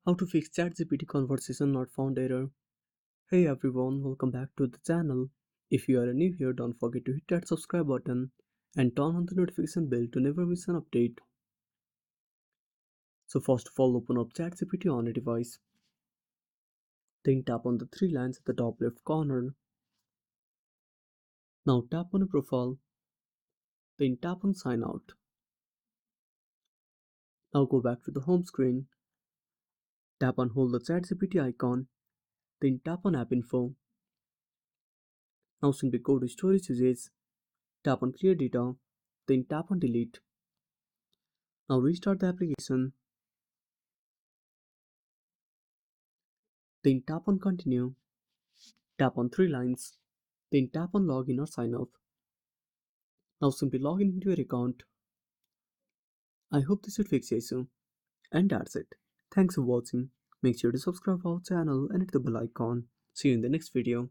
How to fix ChatGPT Conversation Not Found error. Hey everyone, welcome back to the channel. If you are new here, don't forget to hit that subscribe button and turn on the notification bell to never miss an update. So first of all, open up ChatGPT on a device. Then tap on the three lines at the top left corner. Now tap on a profile. Then tap on sign out. Now go back to the home screen. Tap on hold the ChatGPT icon. Then tap on app info. Now simply go to storage usage. Tap on clear data. Then tap on delete. Now restart the application. Then tap on continue. Tap on three lines. Then tap on login or sign up. Now simply log in into your account. I hope this will fix the issue. And that's it. Thanks for watching. Make sure to subscribe our channel and hit the bell icon. See you in the next video.